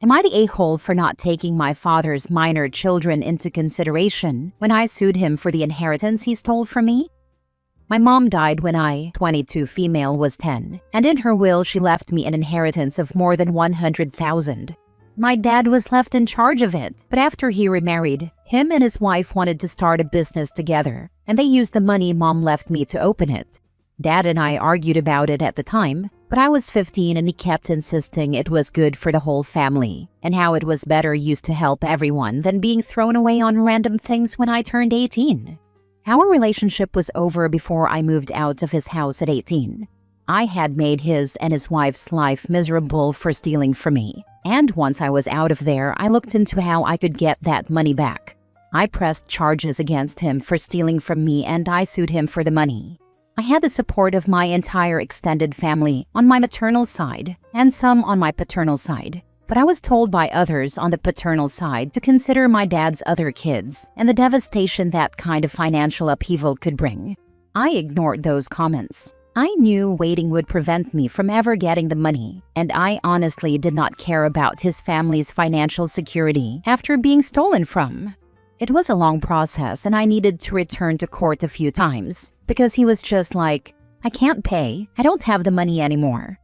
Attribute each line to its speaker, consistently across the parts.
Speaker 1: Am I the a-hole for not taking my father's minor children into consideration when I sued him for the inheritance he stole from me? My mom died when I, 22 female, was 10, and in her will she left me an inheritance of more than $100,000. My dad was left in charge of it, but after he remarried, him and his wife wanted to start a business together, and they used the money mom left me to open it. Dad and I argued about it at the time, but I was 15 and he kept insisting it was good for the whole family, and how it was better used to help everyone than being thrown away on random things when I turned 18. Our relationship was over before I moved out of his house at 18. I had made his and his wife's life miserable for stealing from me, and once I was out of there, I looked into how I could get that money back. I pressed charges against him for stealing from me and I sued him for the money. I had the support of my entire extended family on my maternal side and some on my paternal side, but I was told by others on the paternal side to consider my dad's other kids and the devastation that kind of financial upheaval could bring. I ignored those comments. I knew waiting would prevent me from ever getting the money, and I honestly did not care about his family's financial security after being stolen from. It was a long process and I needed to return to court a few times because he was just like, I can't pay, I don't have the money anymore.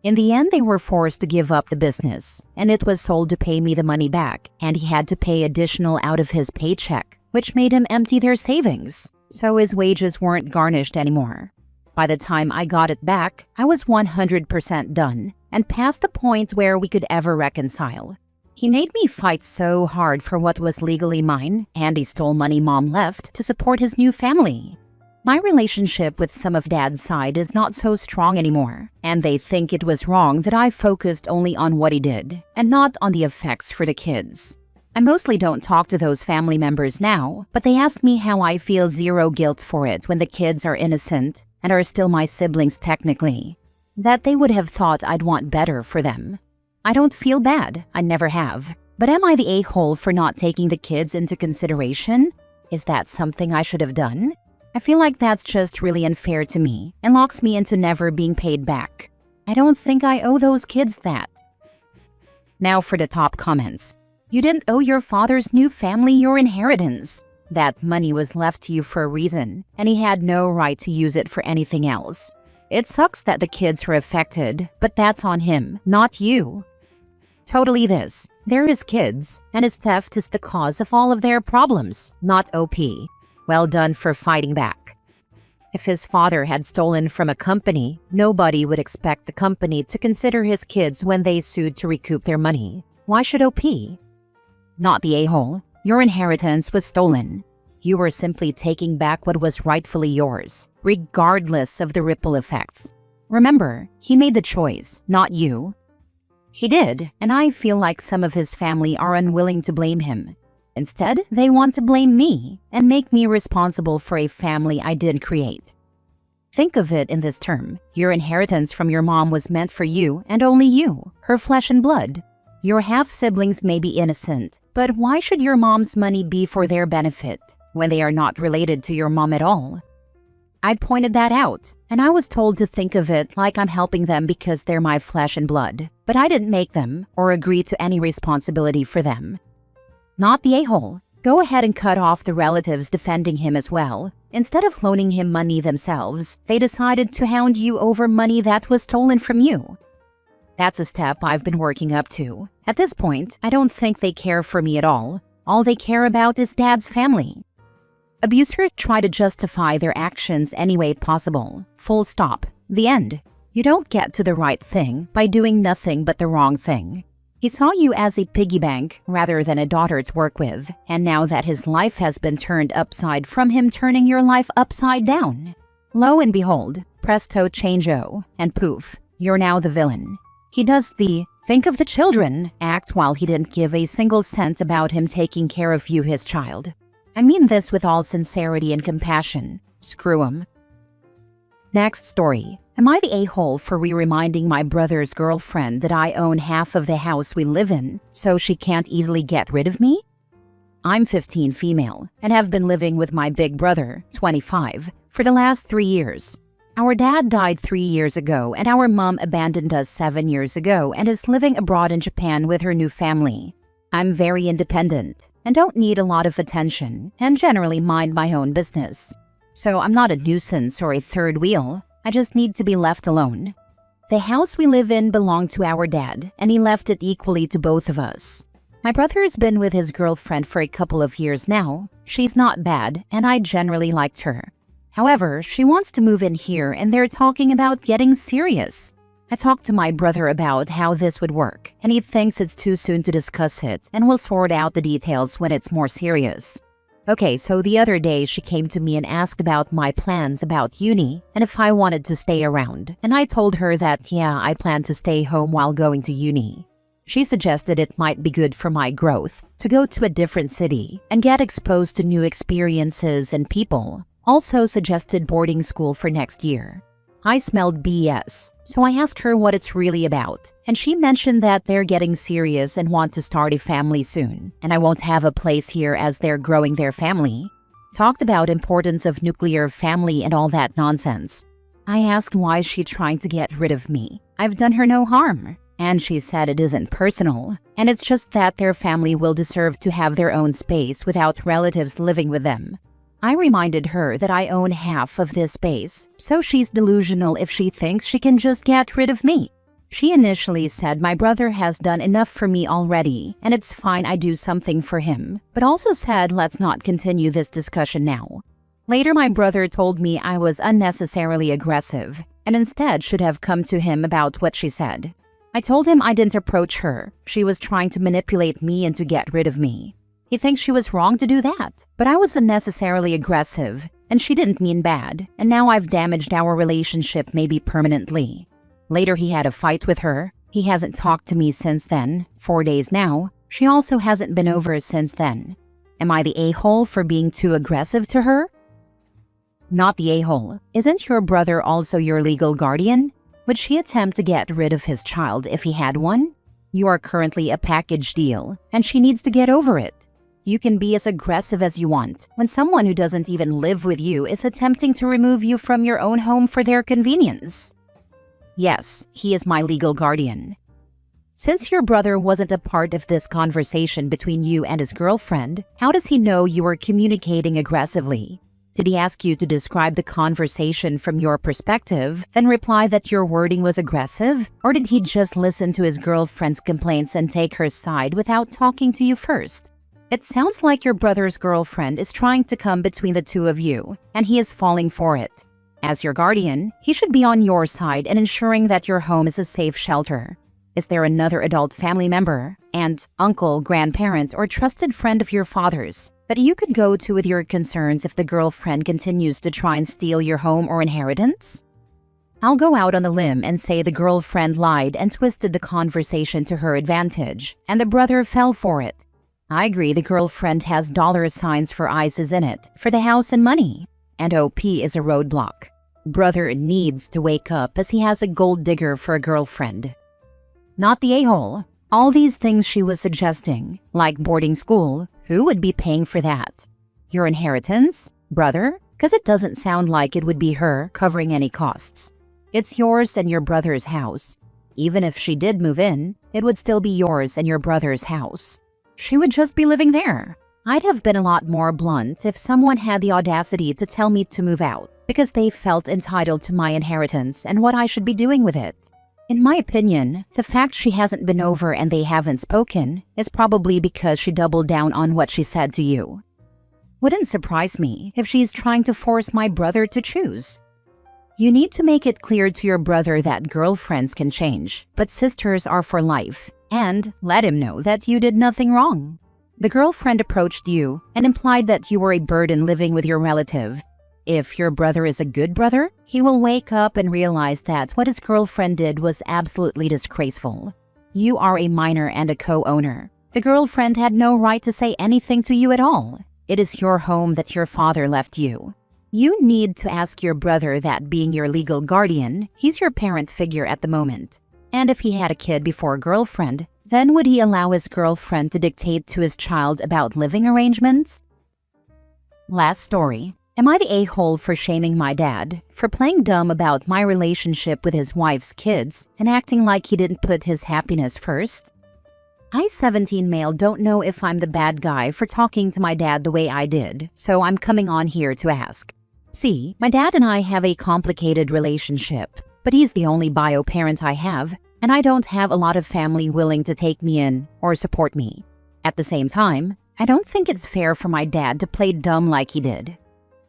Speaker 1: In the end, they were forced to give up the business, and it was sold to pay me the money back, and he had to pay additional out of his paycheck, which made him empty their savings, so his wages weren't garnished anymore. By the time I got it back, I was 100% done, and past the point where we could ever reconcile. He made me fight so hard for what was legally mine, and he stole money mom left to support his new family. My relationship with some of Dad's side is not so strong anymore, and they think it was wrong that I focused only on what he did, and not on the effects for the kids. I mostly don't talk to those family members now, but they ask me how I feel zero guilt for it when the kids are innocent and are still my siblings technically. That they would have thought I'd want better for them. I don't feel bad, I never have. But am I the a-hole for not taking the kids into consideration? Is that something I should have done? I feel like that's just really unfair to me and locks me into never being paid back. I don't think I owe those kids that. Now for the top comments. You didn't owe your father's new family your inheritance. That money was left to you for a reason, and he had no right to use it for anything else. It sucks that the kids are affected, but that's on him, not you. Totally this. They're his kids, and his theft is the cause of all of their problems, not OP. Well done for fighting back. If his father had stolen from a company, nobody would expect the company to consider his kids when they sued to recoup their money. Why should OP? Not the a-hole. Your inheritance was stolen. You were simply taking back what was rightfully yours, regardless of the ripple effects. Remember, he made the choice, not you. He did, and I feel like some of his family are unwilling to blame him. Instead, they want to blame me and make me responsible for a family I didn't create. Think of it in this term. Your inheritance from your mom was meant for you and only you, her flesh and blood. Your half-siblings may be innocent, but why should your mom's money be for their benefit when they are not related to your mom at all? I pointed that out, and I was told to think of it like I'm helping them because they're my flesh and blood, but I didn't make them or agree to any responsibility for them. Not the a-hole. Go ahead and cut off the relatives defending him as well. Instead of loaning him money themselves, they decided to hound you over money that was stolen from you. That's a step I've been working up to. At this point, I don't think they care for me at all. All they care about is Dad's family. Abusers try to justify their actions any way possible. Full stop. The end. You don't get to the right thing by doing nothing but the wrong thing. He saw you as a piggy bank rather than a daughter to work with, and now that his life has been turned upside from him turning your life upside down. Lo and behold, presto changeo, and poof, you're now the villain. He does the think of the children act while he didn't give a single cent about him taking care of you, his child. I mean this with all sincerity and compassion. Screw him. Next story. Am I the a-hole for reminding my brother's girlfriend that I own half of the house we live in, so she can't easily get rid of me? I'm 15 female, and have been living with my big brother, 25, for the last 3 years. Our dad died 3 years ago, and our mom abandoned us 7 years ago and is living abroad in Japan with her new family. I'm very independent and don't need a lot of attention and generally mind my own business. So I'm not a nuisance or a third wheel. I just need to be left alone. The house we live in belonged to our dad, and he left it equally to both of us. My brother's been with his girlfriend for a couple of years now. She's not bad, and I generally liked her. However, she wants to move in here, and they're talking about getting serious. I talked to my brother about how this would work, and he thinks it's too soon to discuss it and will sort out the details when it's more serious. Okay, so the other day she came to me and asked about my plans about uni and if I wanted to stay around, and I told her that yeah, I plan to stay home while going to uni. She suggested it might be good for my growth to go to a different city and get exposed to new experiences and people. Also suggested boarding school for next year. I smelled BS, so I asked her what it's really about, and she mentioned that they're getting serious and want to start a family soon, and I won't have a place here as they're growing their family. Talked about importance of nuclear family and all that nonsense. I asked why she's trying to get rid of me. I've done her no harm. And she said it isn't personal, and it's just that their family will deserve to have their own space without relatives living with them. I reminded her that I own half of this space, so she's delusional if she thinks she can just get rid of me. She initially said my brother has done enough for me already, and it's fine I do something for him, but also said let's not continue this discussion now. Later my brother told me I was unnecessarily aggressive, and instead should have come to him about what she said. I told him I didn't approach her. She was trying to manipulate me and to get rid of me. He thinks she was wrong to do that, but I was unnecessarily aggressive, and she didn't mean bad, and now I've damaged our relationship maybe permanently. Later he had a fight with her. He hasn't talked to me since then, 4 days now. She also hasn't been over since then. Am I the a-hole for being too aggressive to her? Not the a-hole. Isn't your brother also your legal guardian? Would she attempt to get rid of his child if he had one? You are currently a package deal, and she needs to get over it. You can be as aggressive as you want when someone who doesn't even live with you is attempting to remove you from your own home for their convenience. Yes, he is my legal guardian. Since your brother wasn't a part of this conversation between you and his girlfriend, how does he know you were communicating aggressively? Did he ask you to describe the conversation from your perspective, then reply that your wording was aggressive? Or did he just listen to his girlfriend's complaints and take her side without talking to you first? It sounds like your brother's girlfriend is trying to come between the two of you, and he is falling for it. As your guardian, he should be on your side and ensuring that your home is a safe shelter. Is there another adult family member, aunt, uncle, grandparent, or trusted friend of your father's that you could go to with your concerns if the girlfriend continues to try and steal your home or inheritance? I'll go out on a limb and say the girlfriend lied and twisted the conversation to her advantage, and the brother fell for it. I agree the girlfriend has dollar signs for ISIS in it, for the house and money, and OP is a roadblock. Brother needs to wake up as he has a gold digger for a girlfriend. Not the a-hole. All these things she was suggesting, like boarding school, who would be paying for that? Your inheritance? Brother? Because it doesn't sound like it would be her covering any costs. It's yours and your brother's house. Even if she did move in, it would still be yours and your brother's house. She would just be living there. I'd have been a lot more blunt if someone had the audacity to tell me to move out because they felt entitled to my inheritance and what I should be doing with it. In my opinion, the fact she hasn't been over and they haven't spoken is probably because she doubled down on what she said to you. Wouldn't surprise me if she's trying to force my brother to choose. You need to make it clear to your brother that girlfriends can change, but sisters are for life. And let him know that you did nothing wrong. The girlfriend approached you and implied that you were a burden living with your relative. If your brother is a good brother, he will wake up and realize that what his girlfriend did was absolutely disgraceful. You are a minor and a co-owner. The girlfriend had no right to say anything to you at all. It is your home that your father left you. You need to ask your brother that being your legal guardian, he's your parent figure at the moment. And if he had a kid before a girlfriend, then would he allow his girlfriend to dictate to his child about living arrangements? Last story. Am I the a-hole for shaming my dad for playing dumb about my relationship with his wife's kids and acting like he didn't put his happiness first? I, 17 male, don't know if I'm the bad guy for talking to my dad the way I did, so I'm coming on here to ask. See, my dad and I have a complicated relationship, but he's the only bio parent I have, and I don't have a lot of family willing to take me in or support me. At the same time, I don't think it's fair for my dad to play dumb like he did.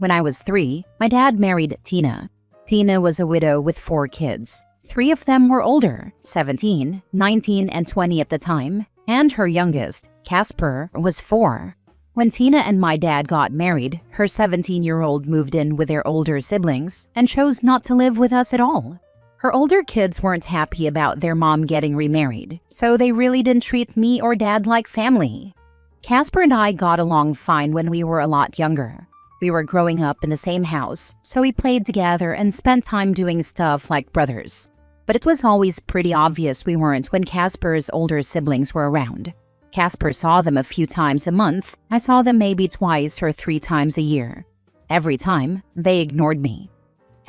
Speaker 1: When I was 3, my dad married Tina. Tina was a widow with 4 kids. 3 of them were older, 17, 19, and 20 at the time, and her youngest, Casper, was 4. When Tina and my dad got married, her 17-year-old moved in with their older siblings and chose not to live with us at all. Her older kids weren't happy about their mom getting remarried, so they really didn't treat me or dad like family. Casper and I got along fine when we were a lot younger. We were growing up in the same house, so we played together and spent time doing stuff like brothers. But it was always pretty obvious we weren't when Casper's older siblings were around. Casper saw them a few times a month. I saw them maybe twice or 3 times a year. Every time, they ignored me.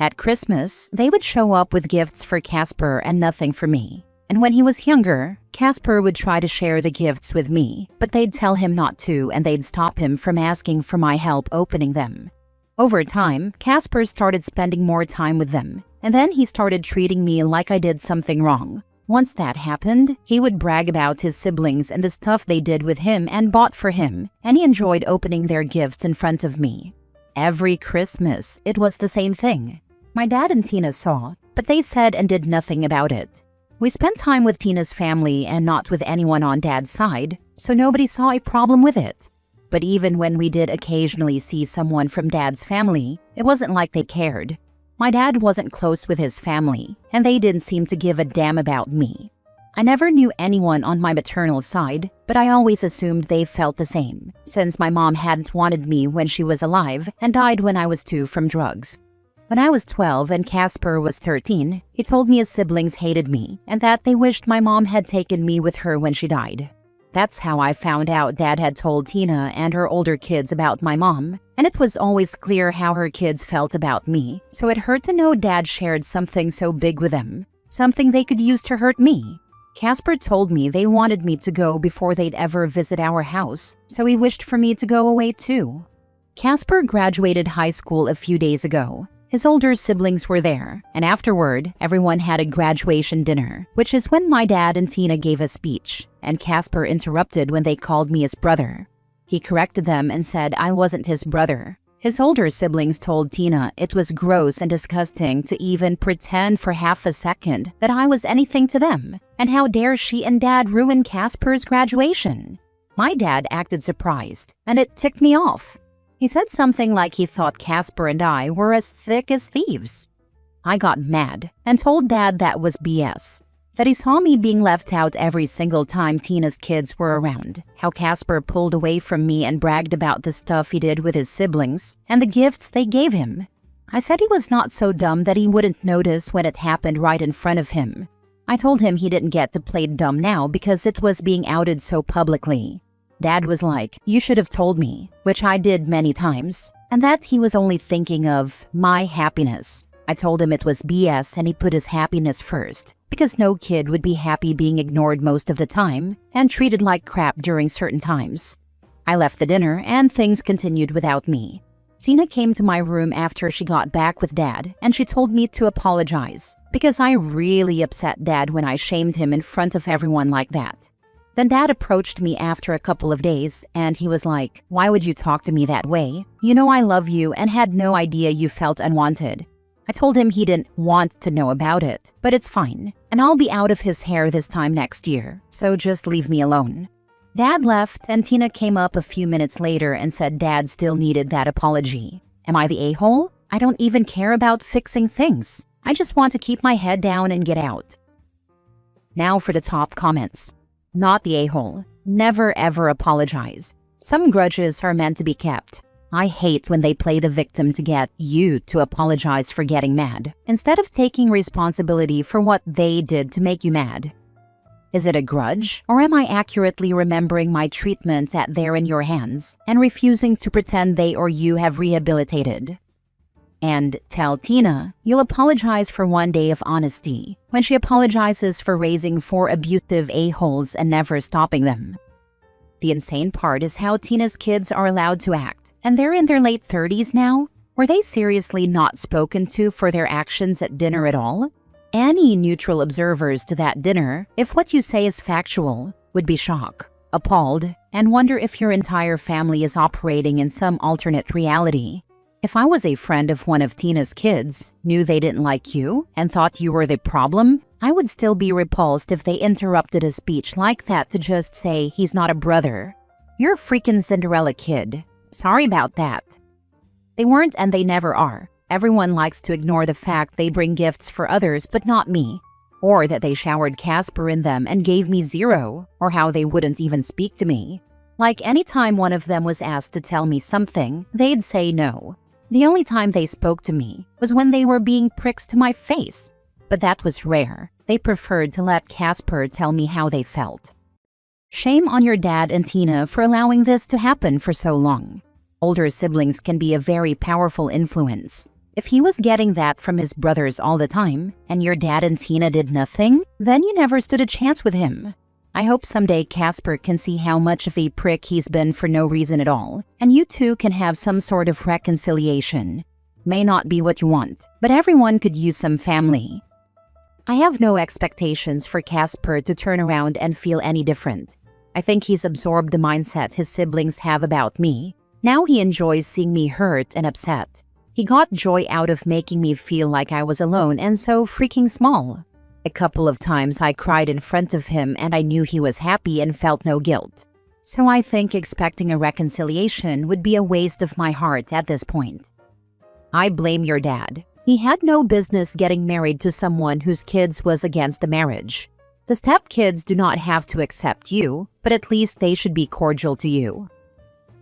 Speaker 1: At Christmas, they would show up with gifts for Casper and nothing for me. And when he was younger, Casper would try to share the gifts with me, but they'd tell him not to and they'd stop him from asking for my help opening them. Over time, Casper started spending more time with them, and then he started treating me like I did something wrong. Once that happened, he would brag about his siblings and the stuff they did with him and bought for him, and he enjoyed opening their gifts in front of me. Every Christmas, it was the same thing. My dad and Tina saw, but they said and did nothing about it. We spent time with Tina's family and not with anyone on Dad's side, so nobody saw a problem with it. But even when we did occasionally see someone from Dad's family, it wasn't like they cared. My dad wasn't close with his family, and they didn't seem to give a damn about me. I never knew anyone on my maternal side, but I always assumed they felt the same, since my mom hadn't wanted me when she was alive and died when I was 2 from drugs. When I was 12 and Casper was 13, he told me his siblings hated me and that they wished my mom had taken me with her when she died. That's how I found out Dad had told Tina and her older kids about my mom, and it was always clear how her kids felt about me, so it hurt to know Dad shared something so big with them, something they could use to hurt me. Casper told me they wanted me to go before they'd ever visit our house, so he wished for me to go away too. Casper graduated high school a few days ago. His older siblings were there, and afterward, everyone had a graduation dinner, which is when my dad and Tina gave a speech, and Casper interrupted when they called me his brother. He corrected them and said I wasn't his brother. His older siblings told Tina it was gross and disgusting to even pretend for half a second that I was anything to them, and how dare she and Dad ruin Casper's graduation. My dad acted surprised, and it ticked me off. He said something like he thought Casper and I were as thick as thieves. I got mad and told Dad that was BS, that he saw me being left out every single time Tina's kids were around, how Casper pulled away from me and bragged about the stuff he did with his siblings and the gifts they gave him. I said he was not so dumb that he wouldn't notice when it happened right in front of him. I told him he didn't get to play dumb now because it was being outed so publicly. Dad was like, "You should have told me," which I did many times, and that he was only thinking of my happiness. I told him it was BS and he put his happiness first, because no kid would be happy being ignored most of the time and treated like crap during certain times. I left the dinner and things continued without me. Tina came to my room after she got back with Dad, and she told me to apologize, because I really upset Dad when I shamed him in front of everyone like that. Then Dad approached me after a couple of days, and he was like, "Why would you talk to me that way? You know I love you and had no idea you felt unwanted." I told him he didn't want to know about it, but it's fine, and I'll be out of his hair this time next year, so just leave me alone. Dad left, and Tina came up a few minutes later and said Dad still needed that apology. Am I the a-hole? I don't even care about fixing things. I just want to keep my head down and get out. Now for the top comments. Not the a-hole. Never ever apologize. Some grudges are meant to be kept. I hate when they play the victim to get you to apologize for getting mad, instead of taking responsibility for what they did to make you mad. Is it a grudge, or am I accurately remembering my treatment at They're in Your Hands and refusing to pretend they or you have rehabilitated? And tell Tina you'll apologize for one day of honesty when she apologizes for raising 4 abusive a-holes and never stopping them. The insane part is how Tina's kids are allowed to act, and they're in their late 30s now. Were they seriously not spoken to for their actions at dinner at all? Any neutral observers to that dinner, if what you say is factual, would be shocked, appalled, and wonder if your entire family is operating in some alternate reality. If I was a friend of one of Tina's kids, knew they didn't like you, and thought you were the problem, I would still be repulsed if they interrupted a speech like that to just say he's not a brother. You're a freaking Cinderella kid. Sorry about that. They weren't and they never are. Everyone likes to ignore the fact they bring gifts for others but not me. Or that they showered Casper in them and gave me 0. Or how they wouldn't even speak to me. Like anytime one of them was asked to tell me something, they'd say no. The only time they spoke to me was when they were being pricks to my face. But that was rare. They preferred to let Casper tell me how they felt. Shame on your dad and Tina for allowing this to happen for so long. Older siblings can be a very powerful influence. If he was getting that from his brothers all the time, and your dad and Tina did nothing, then you never stood a chance with him. I hope someday Casper can see how much of a prick he's been for no reason at all, and you two can have some sort of reconciliation. May not be what you want, but everyone could use some family. I have no expectations for Casper to turn around and feel any different. I think he's absorbed the mindset his siblings have about me. Now he enjoys seeing me hurt and upset. He got joy out of making me feel like I was alone and so freaking small. A couple of times I cried in front of him and I knew he was happy and felt no guilt. So I think expecting a reconciliation would be a waste of my heart at this point. I blame your dad. He had no business getting married to someone whose kids was against the marriage. The stepkids do not have to accept you, but at least they should be cordial to you.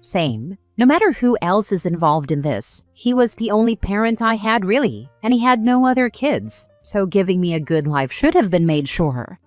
Speaker 1: Same. No matter who else is involved in this, he was the only parent I had really, and he had no other kids, so giving me a good life should have been made sure.